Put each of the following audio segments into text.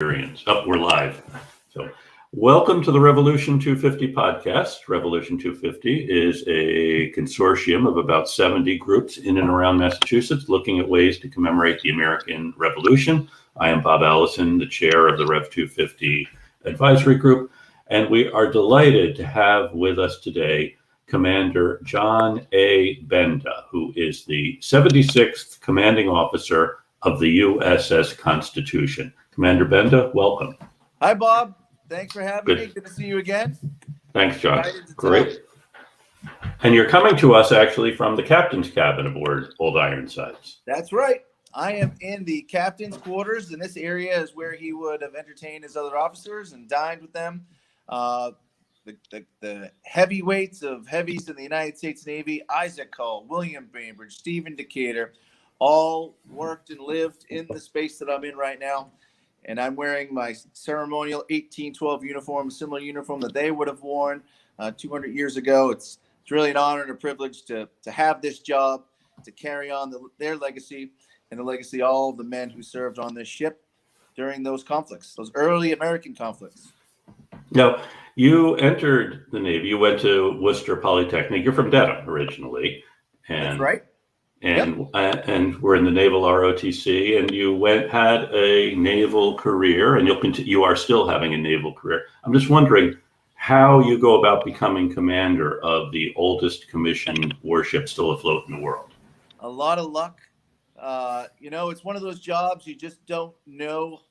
Experience. Oh, we're live. So, welcome to the Revolution 250 podcast. Revolution 250 is a consortium of about 70 groups in and around Massachusetts looking at ways to commemorate the American Revolution. I am Bob Allison, the chair of the Rev 250 advisory group, and we are delighted to have with us today Commander John A. Benda, who is the 76th commanding officer of the USS Constitution. Commander Benda, welcome. Hi, Bob. Thanks for having me. Good to see you again. Thanks, John. Great. And you're coming to us actually from the captain's cabin aboard Old Ironsides. That's right. I am in the captain's quarters, and this area is where he would have entertained his other officers and dined with them. The heavyweights of heavies in the United States Navy, Isaac Hull, William Bainbridge, Stephen Decatur, all worked and lived in the space that I'm in right now. And I'm wearing my ceremonial 1812 uniform, a similar uniform that they would have worn 200 years ago. It's really an honor and a privilege to have this job, to carry on their legacy and the legacy of all of the men who served on this ship during those conflicts, those early American conflicts. Now, you entered the Navy. You went to Worcester Polytechnic. You're from Benda originally. That's right. And we're in the Naval ROTC, and you had a naval career, and you are still having a naval career. I'm just wondering how you go about becoming commander of the oldest commissioned warship still afloat in the world. A lot of luck. It's one of those jobs you just don't know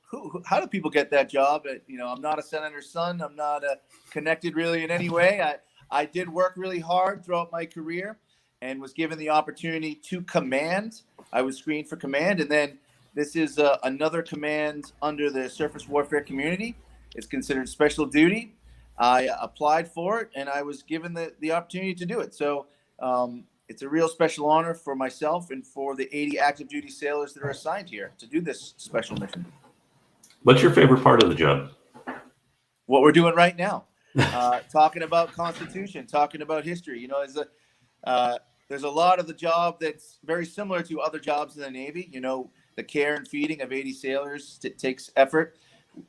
how do people get that job. I'm not a senator's son. I'm not connected really in any way. I did work really hard throughout my career and was given the opportunity to command. I was screened for command, and then this is another command under the surface warfare community. It's considered special duty. I applied for it, and I was given the opportunity to do it. So it's a real special honor for myself and for the 80 active duty sailors that are assigned here to do this special mission. What's your favorite part of the job? What we're doing right now, talking about Constitution, talking about history. There's a lot of the job that's very similar to other jobs in the Navy. The care and feeding of 80 sailors takes effort.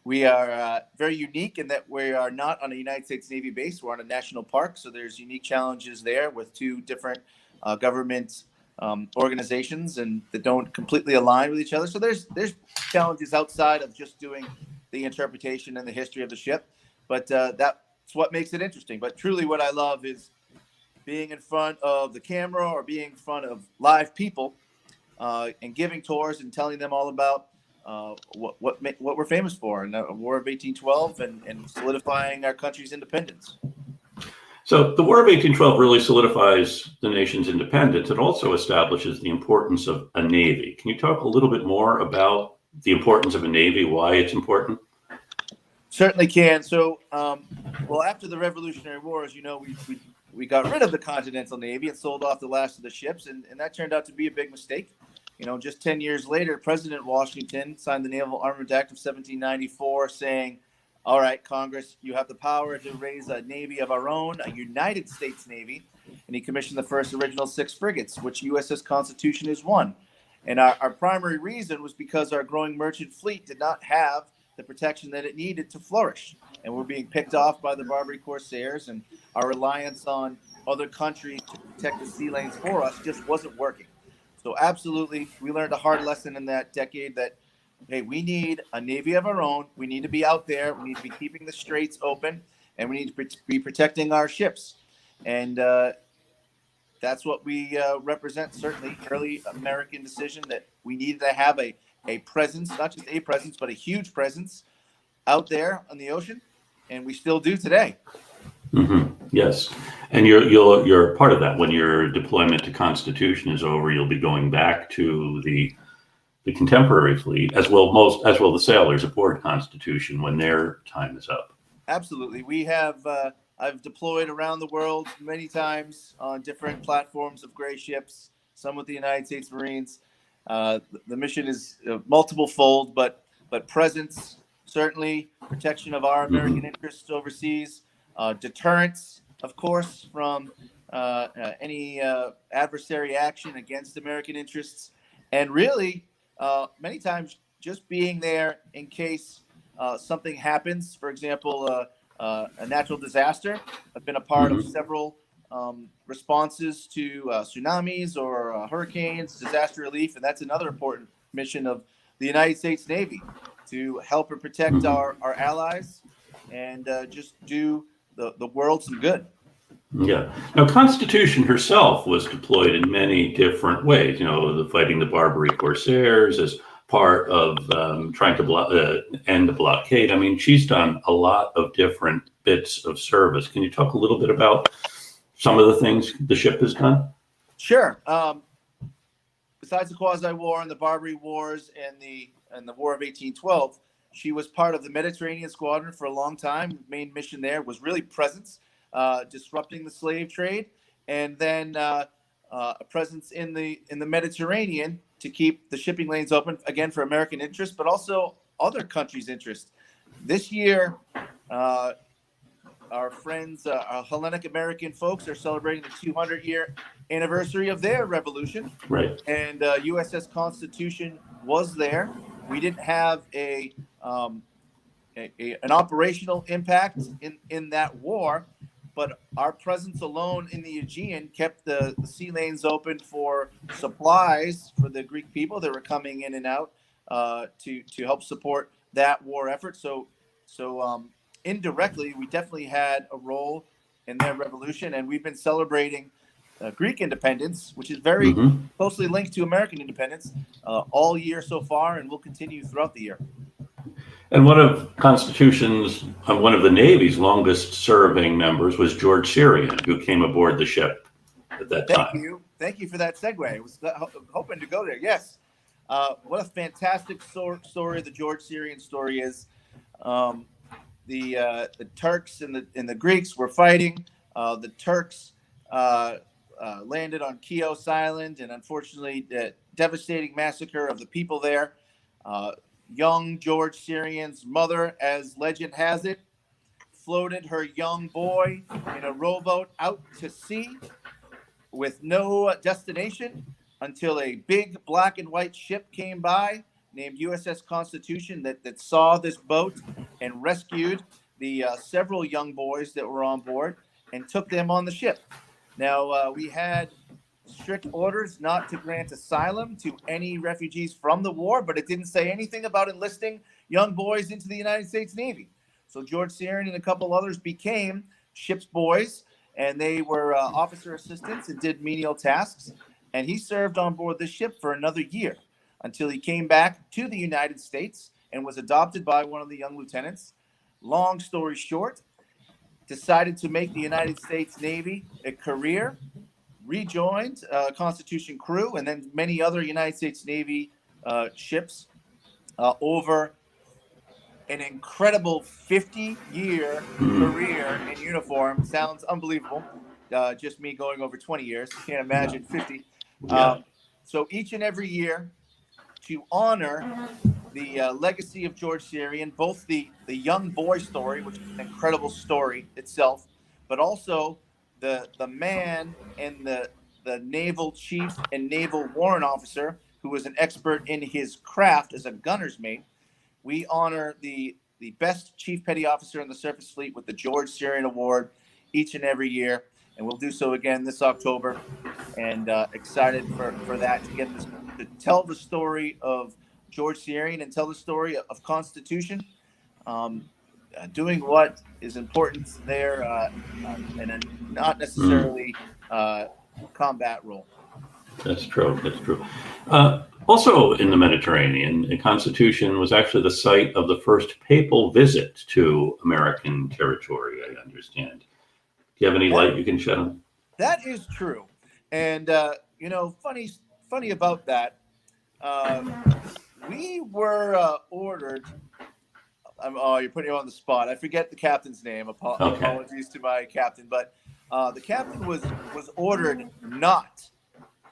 We are very unique in that we are not on a United States Navy base. We're on a national park, so there's unique challenges there with two different government organizations and that don't completely align with each other. So there's challenges outside of just doing the interpretation and the history of the ship, but that's what makes it interesting. But truly what I love is being in front of the camera or being in front of live people and giving tours and telling them all about what we're famous for in the War of 1812 and solidifying our country's independence. So the War of 1812 really solidifies the nation's independence. It also establishes the importance of a Navy. Can you talk a little bit more about the importance of a Navy, why it's important? Certainly can. So, after the Revolutionary War, as you know, we got rid of the Continental Navy and sold off the last of the ships, and that turned out to be a big mistake. Just 10 years later, President Washington signed the Naval Armament Act of 1794 saying, all right, Congress, you have the power to raise a Navy of our own, a United States Navy, and he commissioned the first original 6 frigates, which USS Constitution is one. And our primary reason was because our growing merchant fleet did not have the protection that it needed to flourish. And we're being picked off by the Barbary Corsairs, and our reliance on other countries to protect the sea lanes for us just wasn't working. So absolutely, we learned a hard lesson in that decade that, hey, we need a Navy of our own. We need to be out there. We need to be keeping the straits open, and we need to be protecting our ships. And that's what we represent, certainly, early American decision that we needed to have a presence, not just a presence, but a huge presence out there on the ocean, and we still do today. Mm-hmm. Yes, and you're part of that. When your deployment to Constitution is over, you'll be going back to the contemporary fleet, as well the sailors aboard Constitution when their time is up. Absolutely, we have. I've deployed around the world many times on different platforms of gray ships. Some with the United States Marines. The mission is multiple fold, but presence, certainly protection of our American interests overseas, deterrence, of course, from any adversary action against American interests, and really many times just being there in case something happens, for example, a natural disaster. I've been a part of several responses to tsunamis or hurricanes, disaster relief, and that's another important mission of the United States Navy, to help and protect our allies and just do the world some good. Yeah. Now, Constitution herself was deployed in many different ways. Fighting the Barbary Corsairs as part of trying to end the blockade. I mean, she's done a lot of different bits of service. Can you talk a little bit about some of the things the ship has done? Sure. Besides the Quasi-War and the Barbary Wars and the War of 1812, she was part of the Mediterranean Squadron for a long time. Main mission there was really presence, disrupting the slave trade, and then a presence in the Mediterranean to keep the shipping lanes open, again, for American interest, but also other countries' interest. This year, our friends, our Hellenic American folks, are celebrating the 200-year anniversary of their revolution. Right. And USS Constitution was there. We didn't have an operational impact in that war, but our presence alone in the Aegean kept the sea lanes open for supplies for the Greek people that were coming in and out to help support that war effort. So indirectly, we definitely had a role in their revolution, and we've been celebrating Greek independence, which is very closely linked to American independence, all year so far, and will continue throughout the year. And one of the Navy's longest serving members was George Sieren, who came aboard the ship at that time. Thank you for that segue. I was hoping to go there. Yes. What a fantastic story the George Sieren story is. The Turks and the Greeks were fighting. The Turks landed on Chios Island, and unfortunately, the devastating massacre of the people there. Young George Sieren's mother, as legend has it, floated her young boy in a rowboat out to sea with no destination until a big black and white ship came by named USS Constitution that saw this boat and rescued the several young boys that were on board and took them on the ship. Now, we had strict orders not to grant asylum to any refugees from the war, but it didn't say anything about enlisting young boys into the United States Navy. So George Sieren and a couple others became ship's boys, and they were officer assistants and did menial tasks. And he served on board the ship for another year until he came back to the United States and was adopted by one of the young lieutenants. Long story short, decided to make the United States Navy a career, rejoined Constitution crew, and then many other United States Navy ships over an incredible 50-year career in uniform. Sounds unbelievable. Just me going over 20 years. Can't imagine 50. So each and every year, to honor the legacy of George Sieren, both the young boy story, which is an incredible story itself, but also the man and the naval chief and naval warrant officer who was an expert in his craft as a gunner's mate. We honor the best chief petty officer in the surface fleet with the George Sieren Award each and every year, and we'll do so again this October. And excited for that, to tell the story of George Sieren and tell the story of Constitution, doing what is important there, and a not necessarily combat role. That's true. That's true. Also in the Mediterranean, the Constitution was actually the site of the first papal visit to American territory, I understand. Do you have any light you can shed on? That is true. And, funny about that, we were ordered. You're putting me on the spot. I forget the captain's name. Apologies to my captain. But the captain was ordered not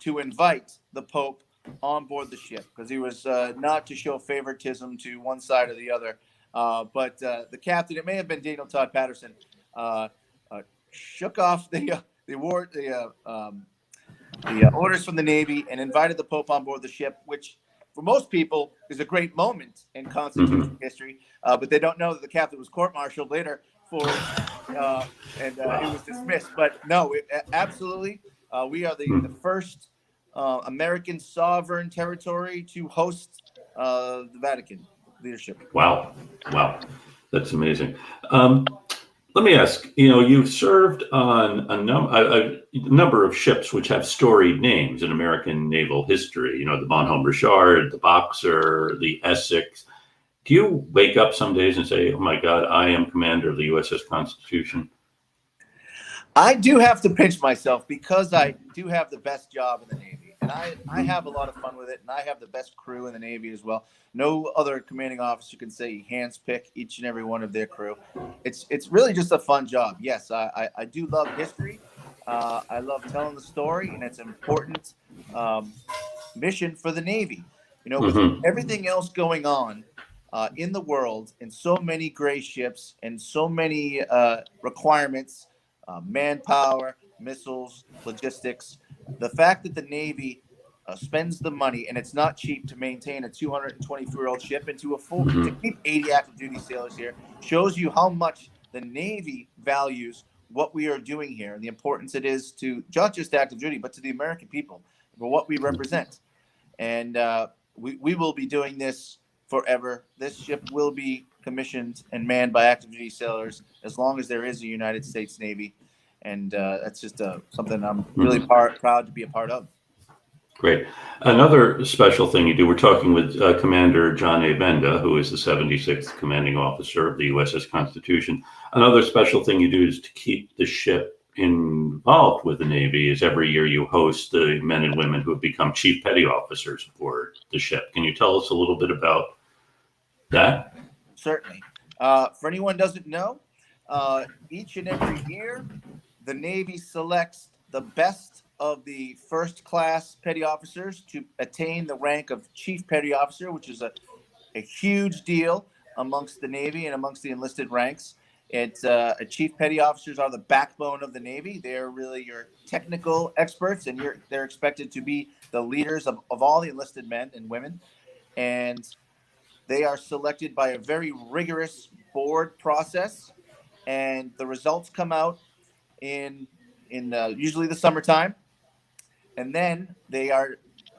to invite the Pope on board the ship because he was not to show favoritism to one side or the other. But the captain, it may have been Daniel Todd Patterson, shook off the orders from the Navy and invited the Pope on board the ship, which for most people is a great moment in Constitution history, but they don't know that the captain was court-martialed later for and it was dismissed. But no, absolutely, we are the first American sovereign territory to host the Vatican leadership. Wow. That's amazing. Let me ask, you've served on a number of ships which have storied names in American naval history, the Bonhomme Richard, the Boxer, the Essex. Do you wake up some days and say, oh my God, I am commander of the USS Constitution? I do have to pinch myself because I do have the best job in the Navy, and I have a lot of fun with it, and I have the best crew in the Navy as well. No other commanding officer can say he handpick each and every one of their crew. It's really just a fun job. Yes, I do love history. I love telling the story, and it's an important mission for the Navy. With everything else going on in the world, and so many gray ships, and so many requirements. Manpower, missiles, logistics. The fact that the Navy spends the money, and it's not cheap to maintain a 224-year-old ship and to keep 80 active duty sailors here, shows you how much the Navy values what we are doing here and the importance it is to not just active duty, but to the American people for what we represent. And we will be doing this forever. This ship will be commissioned and manned by active duty sailors as long as there is a United States Navy, and that's just something I'm really proud to be a part of. Great. Another special thing you do, we're talking with Commander John A. Benda, who is the 76th commanding officer of the USS Constitution. Another special thing you do is to keep the ship involved with the Navy is every year you host the men and women who have become chief petty officers aboard the ship. Can you tell us a little bit about that? Certainly. For anyone who doesn't know, each and every year, the Navy selects the best of the first class petty officers to attain the rank of chief petty officer, which is a huge deal amongst the Navy and amongst the enlisted ranks. It's chief petty officers are the backbone of the Navy. They're really your technical experts, and they're expected to be the leaders of all the enlisted men and women. And they are selected by a very rigorous board process, and the results come out in usually the summertime. And then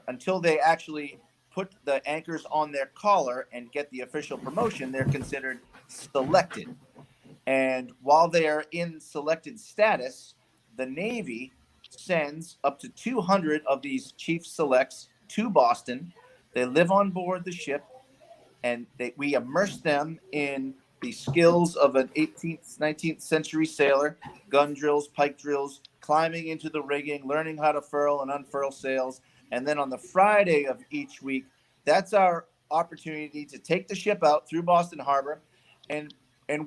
until they actually put the anchors on their collar and get the official promotion, they're considered selected. And while they are in selected status, the Navy sends up to 200 of these chief selects to Boston. They live on board the ship, and we immerse them in the skills of an 18th, 19th century sailor, gun drills, pike drills, climbing into the rigging, learning how to furl and unfurl sails. And then on the Friday of each week, that's our opportunity to take the ship out through Boston Harbor and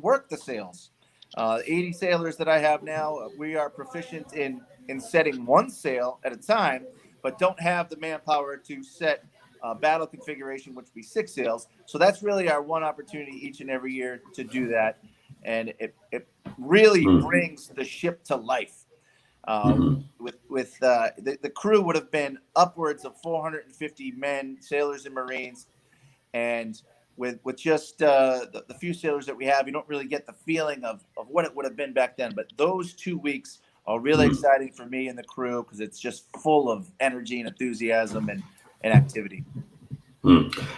work the sails. 80 sailors that I have now, we are proficient in setting one sail at a time, but don't have the manpower to set battle configuration, which would be 6 sails. So that's really our one opportunity each and every year to do that. And it really brings the ship to life. With the crew would have been upwards of 450 men, sailors and Marines. And with just the few sailors that we have, you don't really get the feeling of what it would have been back then. But those 2 weeks are really exciting for me and the crew because it's just full of energy and enthusiasm and activity.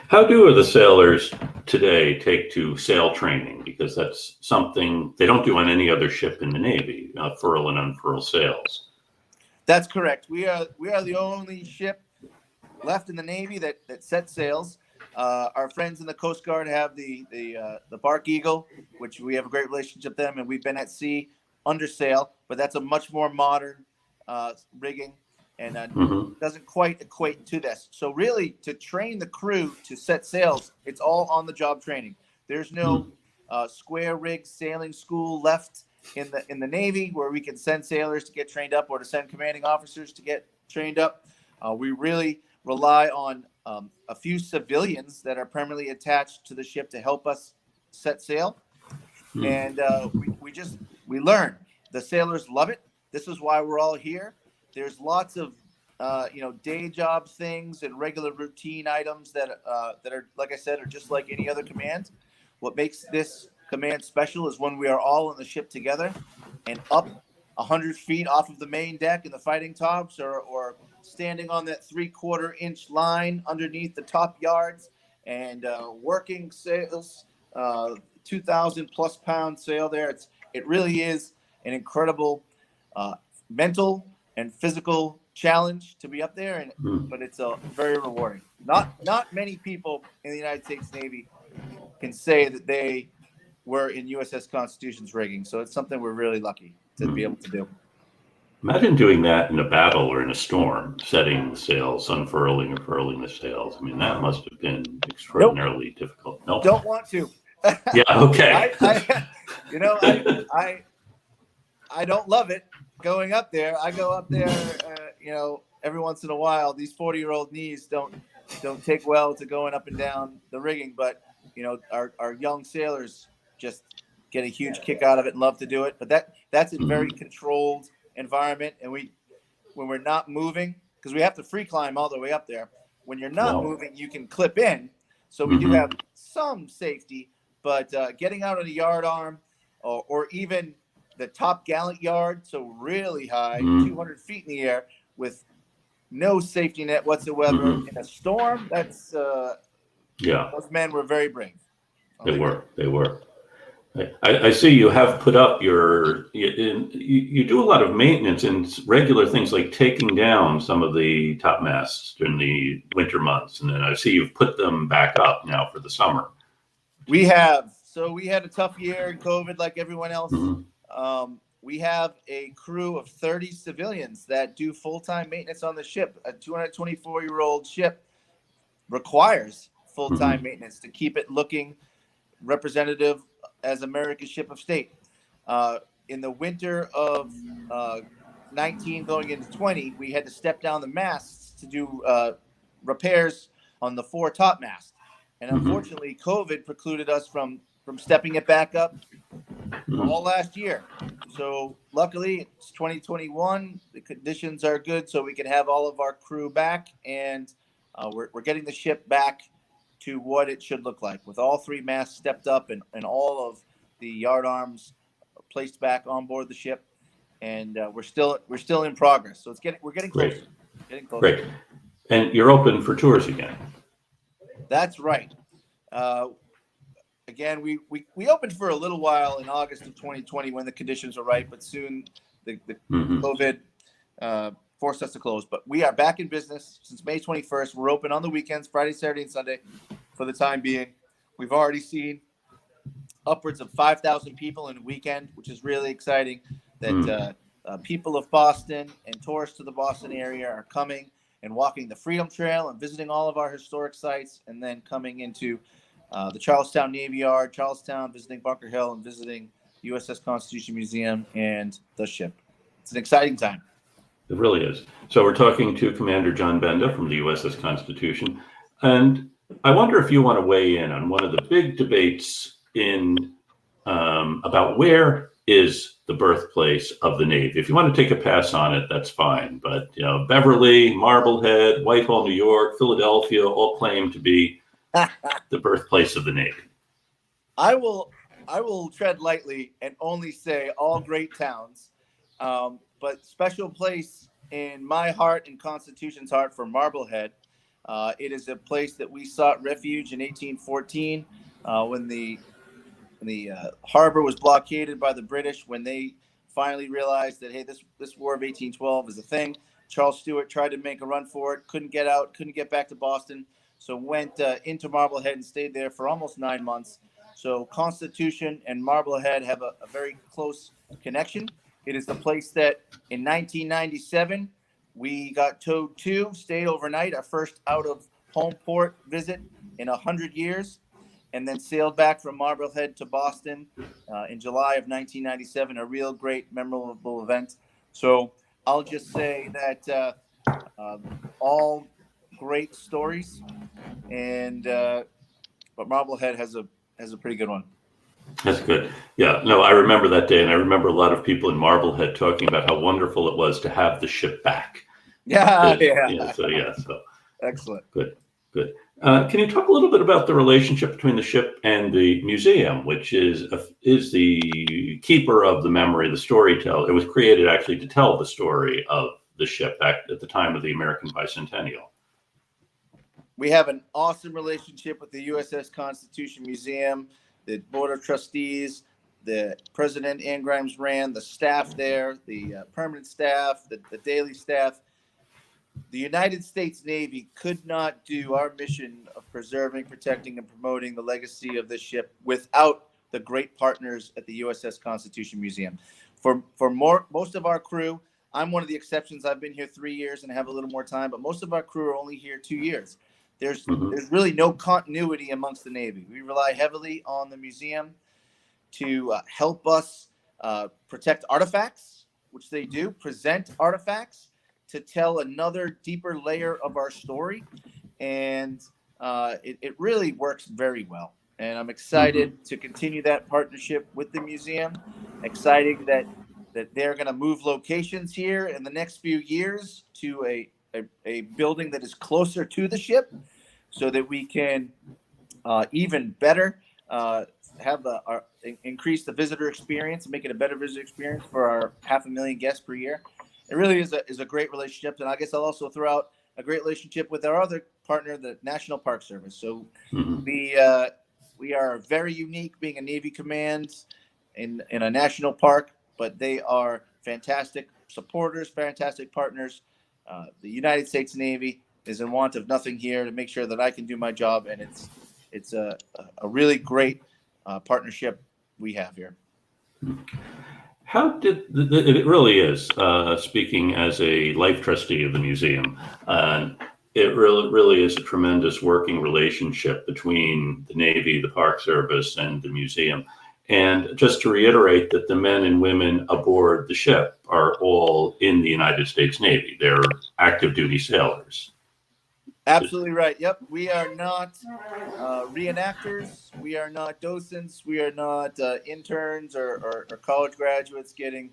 How do the sailors today take to sail training? Because that's something they don't do on any other ship in the Navy, furl and unfurl sails. That's correct. We are the only ship left in the Navy that sets sails. Our friends in the Coast Guard have the Bark Eagle, which we have a great relationship with them, and we've been at sea under sail, but that's a much more modern rigging. And doesn't quite equate to this. So really, to train the crew to set sails, it's all on the job training. There's no square rig sailing school left in the Navy where we can send sailors to get trained up or to send commanding officers to get trained up. We really rely on a few civilians that are permanently attached to the ship to help us set sail. And we learn. The sailors love it. This is why we're all here. There's lots of day job things and regular routine items that are, like I said, are just like any other command. What makes this command special is when we are all on the ship together and up 100 feet off of the main deck in the fighting tops, or standing on that 3/4 inch line underneath the top yards and working sails, 2,000 plus pound sail there. It really is an incredible mental and physical challenge to be up there, but it's very rewarding. Not many people in the United States Navy can say that they were in USS Constitution's rigging, so it's something we're really lucky to be able to do. Imagine doing that in a battle or in a storm, setting the sails, unfurling or furling the sails. I mean, that must have been extraordinarily difficult. No, don't want to. Yeah, okay. I don't love it going up there. I go up there, every once in a while. These 40-year-old knees don't take well to going up and down the rigging, but our young sailors just get a huge kick out of it and love to do it. But that's a very controlled environment, and when we're not moving, because we have to free climb all the way up there. When you're not moving, you can clip in, so we do have some safety. But getting out on the yard arm, or even the top gallant yard, so really high, 200 feet in the air with no safety net whatsoever in a storm, that's those men were very brave. They were. I see you have put up you do a lot of maintenance and regular things like taking down some of the top masts during the winter months, and then I see you've put them back up now for the summer. We had a tough year in COVID like everyone else. We have a crew of 30 civilians that do full-time maintenance on the ship. A 224-year-old ship requires full-time maintenance to keep it looking representative as America's ship of state. In the winter of 19 going into 20, we had to step down the masts to do repairs on the 4 top masts. And unfortunately, COVID precluded us from stepping it back up all last year. So luckily, it's 2021. The conditions are good, so we can have all of our crew back, and we're getting the ship back to what it should look like, with all 3 masts stepped up and all of the yard arms placed back on board the ship. And we're still in progress. So we're getting closer. Getting closer. Great. And you're open for tours again. That's right. Again, we opened for a little while in August of 2020 when the conditions were right, but soon the COVID forced us to close. But we are back in business since May 21st. We're open on the weekends, Friday, Saturday, and Sunday for the time being. We've already seen upwards of 5,000 people in a weekend, which is really exciting. That people of Boston and tourists to the Boston area are coming and walking the Freedom Trail and visiting all of our historic sites, and then coming into the Charlestown Navy Yard, Charlestown, visiting Bunker Hill, and visiting the USS Constitution Museum and the ship. It's an exciting time. It really is. So we're talking to Commander John Benda from the USS Constitution. And I wonder if you want to weigh in on one of the big debates about where is the birthplace of the Navy. If you want to take a pass on it, that's fine. But Beverly, Marblehead, Whitehall, New York, Philadelphia all claim to be the birthplace of the Navy. I will tread lightly and only say all great towns, but special place in my heart and Constitution's heart for Marblehead. It is a place that we sought refuge in 1814 when the harbor was blockaded by the British, when they finally realized that, hey, this War of 1812 is a thing. Charles Stewart tried to make a run for it, couldn't get out, couldn't get back to Boston, so went into Marblehead and stayed there for almost 9 months. So Constitution and Marblehead have a very close connection. It is the place that in 1997 we got towed to, stayed overnight, our first out-of-home port visit in 100 years. And then sailed back from Marblehead to Boston in July of 1997, a real great, memorable event. So I'll just say that all great stories, but Marblehead has a pretty good one. That's good. Yeah, no, I remember that day, and I remember a lot of people in Marblehead talking about how wonderful it was to have the ship back. Yeah, yeah. So Excellent. good, good. Can you talk a little bit about the relationship between the ship and the museum, which is the keeper of the memory, the storyteller? It was created actually to tell the story of the ship back at the time of the American bicentennial. We have an awesome relationship with the USS Constitution Museum, the Board of Trustees, the President Ann Grimes Rand, the staff there, the permanent staff, the daily staff. The United States Navy could not do our mission of preserving, protecting, and promoting the legacy of this ship without the great partners at the USS Constitution Museum. Most of our crew, I'm one of the exceptions. I've been here 3 years and have a little more time, but most of our crew are only here 2 years. There's really no continuity amongst the Navy. We rely heavily on the museum to help us protect artifacts, which they do, present artifacts, to tell another deeper layer of our story. And it really works very well. And I'm excited to continue that partnership with the museum. Exciting that they're going to move locations here in the next few years to a building that is closer to the ship, so that we can even better increase the visitor experience and make it a better visitor experience for our 500,000 guests per year. It really is a great relationship. And I guess I'll also throw out a great relationship with our other partner, the National Park Service. So we are very unique, being a Navy command in a national park, but they are fantastic supporters, fantastic partners. The United States Navy is in want of nothing here to make sure that I can do my job, and it's a really great partnership we have here. How did it really is, speaking as a life trustee of the museum, it really is a tremendous working relationship between the Navy, the Park Service, and the museum. And just to reiterate that the men and women aboard the ship are all in the United States Navy. They're active duty sailors. Absolutely right. Yep. We are not reenactors. We are not docents. We are not interns or college graduates getting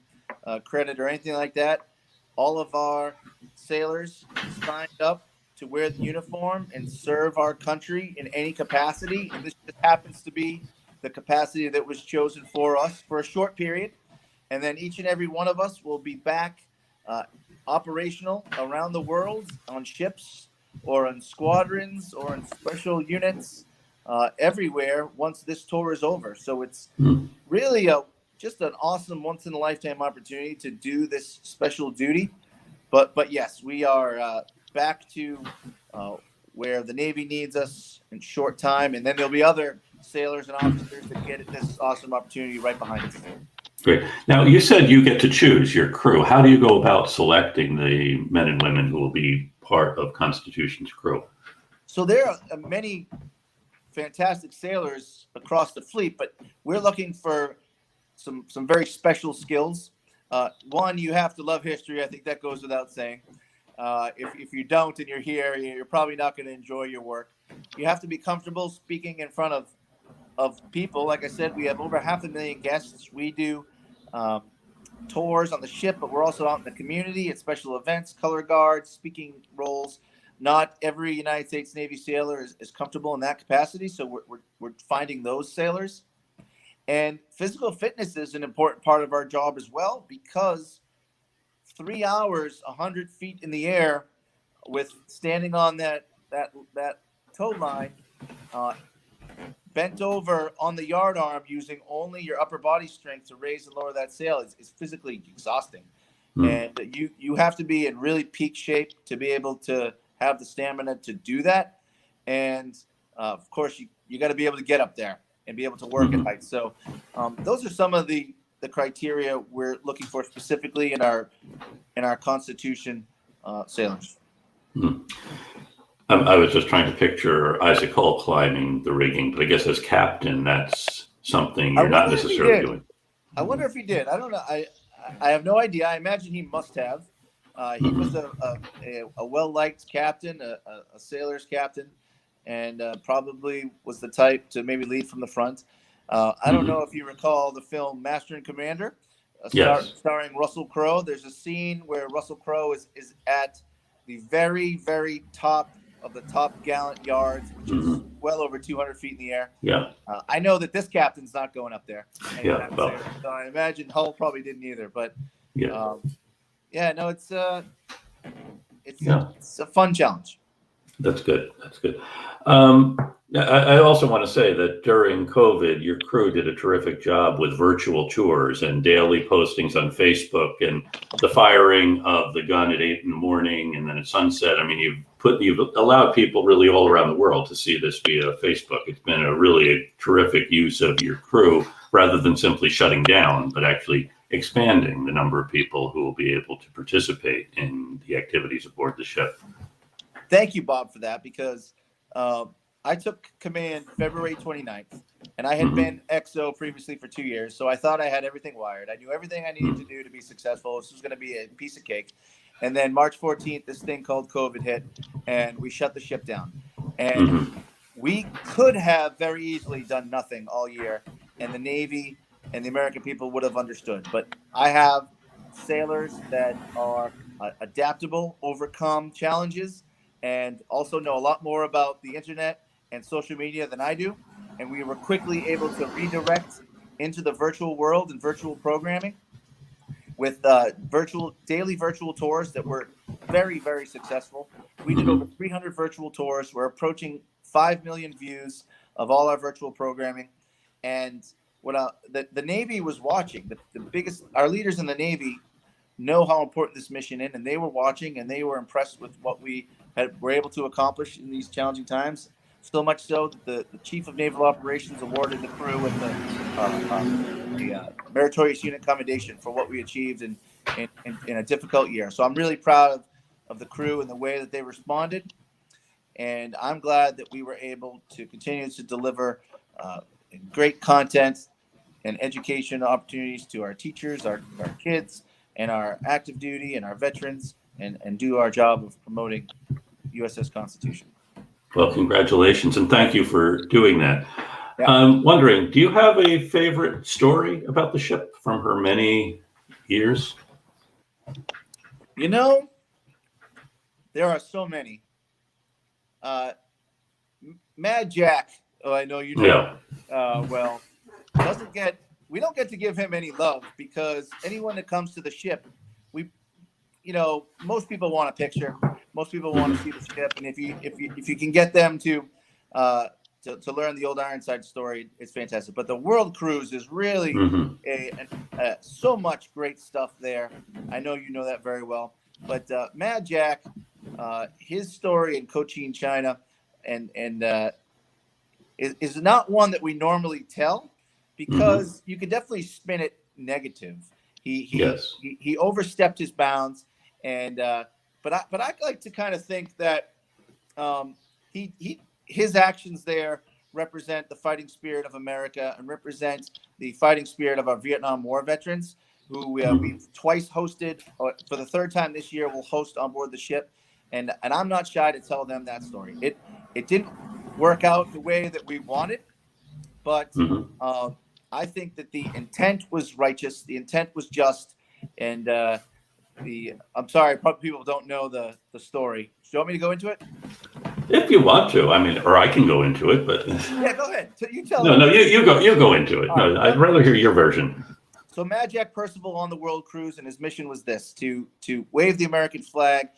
credit or anything like that. All of our sailors signed up to wear the uniform and serve our country in any capacity. And this just happens to be the capacity that was chosen for us for a short period. And then each and every one of us will be back operational around the world on ships or on squadrons or in special units everywhere once this tour is over. So it's really just an awesome once-in-a-lifetime opportunity to do this special duty. But yes, we are back to where the Navy needs us in short time, and then there'll be other sailors and officers that get this awesome opportunity right behind us. Great. Now, you said you get to choose your crew. How do you go about selecting the men and women who will be part of Constitution's crew? So there are many fantastic sailors across the fleet, but we're looking for some very special skills. One, you have to love history. I think that goes without saying. If you don't and you're here, you're probably not going to enjoy your work. You have to be comfortable speaking in front of people. Like I said, we have over 500,000 guests. We do tours on the ship, but we're also out in the community at special events, color guards, speaking roles. Not every United States Navy sailor is comfortable in that capacity, so we're finding those sailors. And physical fitness is an important part of our job as well, because 3 hours, 100 feet in the air, with standing on that tow line, bent over on the yardarm using only your upper body strength to raise and lower that sail is physically exhausting. And you have to be in really peak shape to be able to have the stamina to do that. And of course, you got to be able to get up there and be able to work at height. So those are some of the criteria we're looking for specifically in our Constitution sailors. I was just trying to picture Isaac Hull climbing the rigging, but I guess as captain, that's something you're not necessarily doing. I wonder if he did. I don't know. I have no idea. I imagine he must have. He was a well-liked captain, a sailor's captain, and probably was the type to maybe lead from the front. I don't know if you recall the film Master and Commander, starring Russell Crowe. There's a scene where Russell Crowe is at very, very top of the top gallant yards, which is well over 200 feet in the air. Yeah. I know that this captain's not going up there. Yeah. Well, so I imagine Hull probably didn't either. But yeah. no, it's Yeah. it's a fun challenge. That's good. That's good. I also want to say that during COVID, your crew did a terrific job with virtual tours and daily postings on Facebook, and the firing of the gun at 8 a.m. and then at sunset. I mean, you've allowed people really all around the world to see this via Facebook. It's been a really terrific use of your crew, rather than simply shutting down, but actually expanding the number of people who will be able to participate in the activities aboard the ship. Thank you, Bob, for that, because I took command February 29th, and I had been XO previously for 2 years, so I thought I had everything wired. I knew everything I needed to do to be successful. This was going to be a piece of cake. And then March 14th, this thing called COVID hit, and we shut the ship down. And we could have very easily done nothing all year, and the Navy and the American people would have understood. But I have sailors that are adaptable, overcome challenges, and also know a lot more about the internet and social media than I do. And we were quickly able to redirect into the virtual world and virtual programming with daily virtual tours that were very, very successful. We did over 300 virtual tours. We're approaching 5 million views of all our virtual programming. And what the Navy was watching, our leaders in the Navy know how important this mission is, and they were watching, and they were impressed with what we were able to accomplish in these challenging times. So much so that the Chief of Naval Operations awarded the crew with the Meritorious Unit Commendation for what we achieved in a difficult year. So I'm really proud of the crew and the way that they responded, and I'm glad that we were able to continue to deliver great content and education opportunities to our teachers, our kids, and our active duty and our veterans, and do our job of promoting USS Constitution. Well, congratulations, and thank you for doing that. Yeah. I'm wondering, do you have a favorite story about the ship from her many years? You know, there are so many. Mad Jack, I know you know. Yeah. We don't get to give him any love, because anyone that comes to the ship, most people want a picture. Most people want to see the ship, and if you can get them to learn the old Ironsides story, it's fantastic. But the World Cruise is really so much great stuff there. I know you know that very well. But Mad Jack, his story in Cochin, China, and is not one that we normally tell, because you could definitely spin it negative. He overstepped his bounds, and but I like to kind of think that his actions there represent the fighting spirit of America and represent the fighting spirit of our Vietnam War veterans, who we've twice hosted. For the third time this year, we'll host on board the ship, and I'm not shy to tell them that story. It didn't work out the way that we wanted, but I think that the intent was righteous, the intent was just, and I'm sorry, probably people don't know the story. Do you want me to go into it? If you want to, I mean, or I can go into it, but yeah, go ahead. You tell. No, you go into it. No, I'd rather hear your version. So Mad Jack Percival on the World Cruise, and his mission was this: to wave the American flag,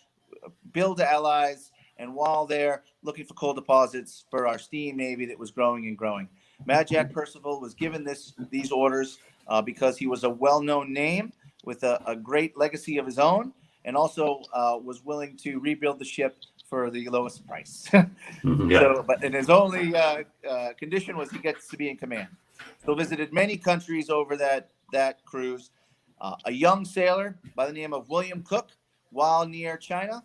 build allies, and while they're looking for coal deposits for our steam navy that was growing and growing. Mad Jack Percival was given these orders because he was a well-known name with a great legacy of his own, and also was willing to rebuild the ship for the lowest price. And his only condition was he gets to be in command. So visited many countries over that cruise. A young sailor by the name of William Cook, while near China,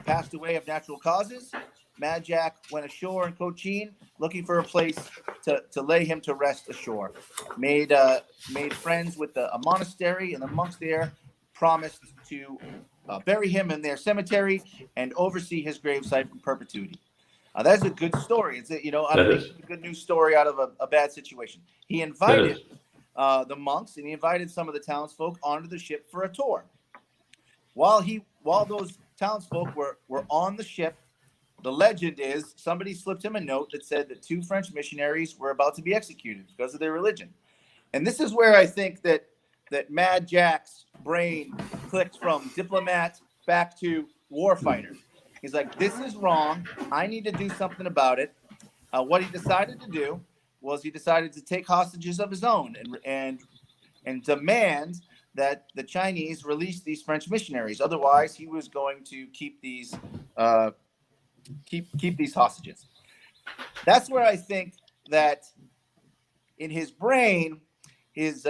passed away of natural causes. Mad Jack went ashore in Cochin looking for a place to lay him to rest ashore. Made friends with a monastery, and the monks there promised to bury him in their cemetery and oversee his gravesite in perpetuity. That's a good story. It's a good news story out of a bad situation. He invited the monks, and he invited some of the townsfolk onto the ship for a tour. While those townsfolk were on the ship. The legend is somebody slipped him a note that said that 2 French missionaries were about to be executed because of their religion. And this is where I think that Mad Jack's brain clicked from diplomat back to warfighter. He's like, this is wrong. I need to do something about it. What he decided to do was he decided to take hostages of his own and demand that the Chinese release these French missionaries. Otherwise, he was going to keep these keep these hostages. That's where I think that in his brain, his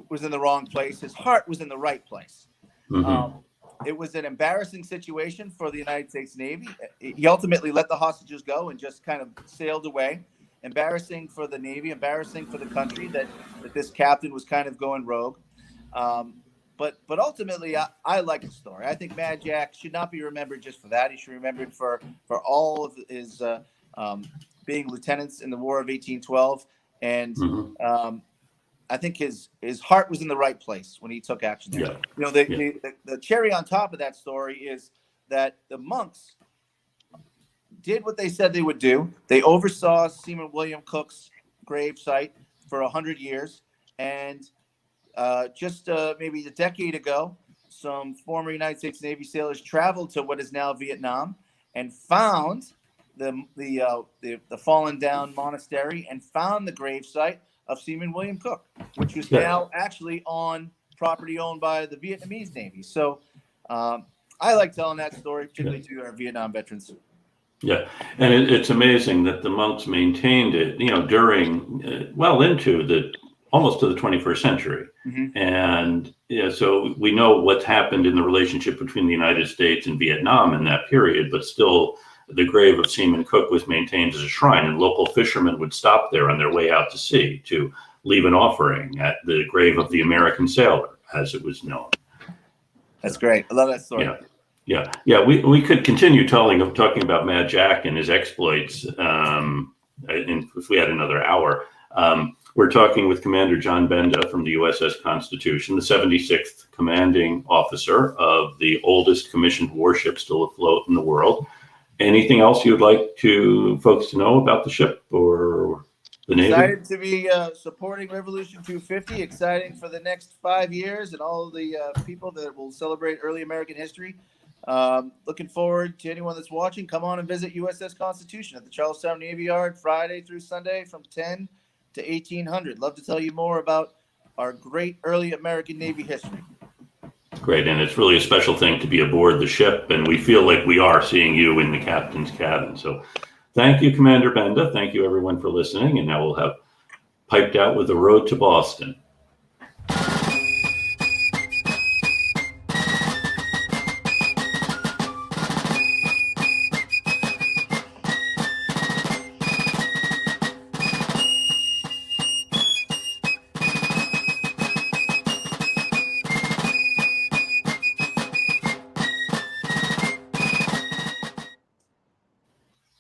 was in the wrong place. His heart was in the right place. Mm-hmm. It was an embarrassing situation for the United States Navy. He ultimately let the hostages go and just kind of sailed away. Embarrassing for the Navy, embarrassing for the country that this captain was kind of going rogue. But ultimately, I like the story. I think Mad Jack should not be remembered just for that. He should be remembered for all of his being lieutenants in the War of 1812. And I think his heart was in the right place when he took action there. Yeah. You know, the cherry on top of that story is that the monks did what they said they would do. They oversaw Seaman William Cook's grave site for 100 years. And just maybe a decade ago, some former United States Navy sailors traveled to what is now Vietnam and found the fallen down monastery and found the grave site of Seaman William Cook, which was now actually on property owned by the Vietnamese Navy. So I like telling that story, particularly to our Vietnam veterans. Yeah, and it's amazing that the monks maintained it, you know, during well into almost to the 21st century. Mm-hmm. And so we know what's happened in the relationship between the United States and Vietnam in that period, but still the grave of Seaman Cook was maintained as a shrine, and local fishermen would stop there on their way out to sea to leave an offering at the grave of the American sailor, as it was known. That's great. I love that story. Yeah. We could continue talking about Mad Jack and his exploits if we had another hour. We're talking with Commander John Benda from the USS Constitution, the 76th commanding officer of the oldest commissioned warship still afloat in the world. Anything else you'd like folks to know about the ship or the Navy? Excited to be supporting Revolution 250. Exciting for the next 5 years and all the people that will celebrate early American history. Looking forward to anyone that's watching. Come on and visit USS Constitution at the Charlestown Navy Yard Friday through Sunday from 10 to 1800. Love to tell you more about our great early American Navy history. Great, and it's really a special thing to be aboard the ship, and we feel like we are seeing you in the captain's cabin. So thank you, Commander Benda. Thank you, everyone, for listening, and now we'll have Piped Out with the Road to Boston.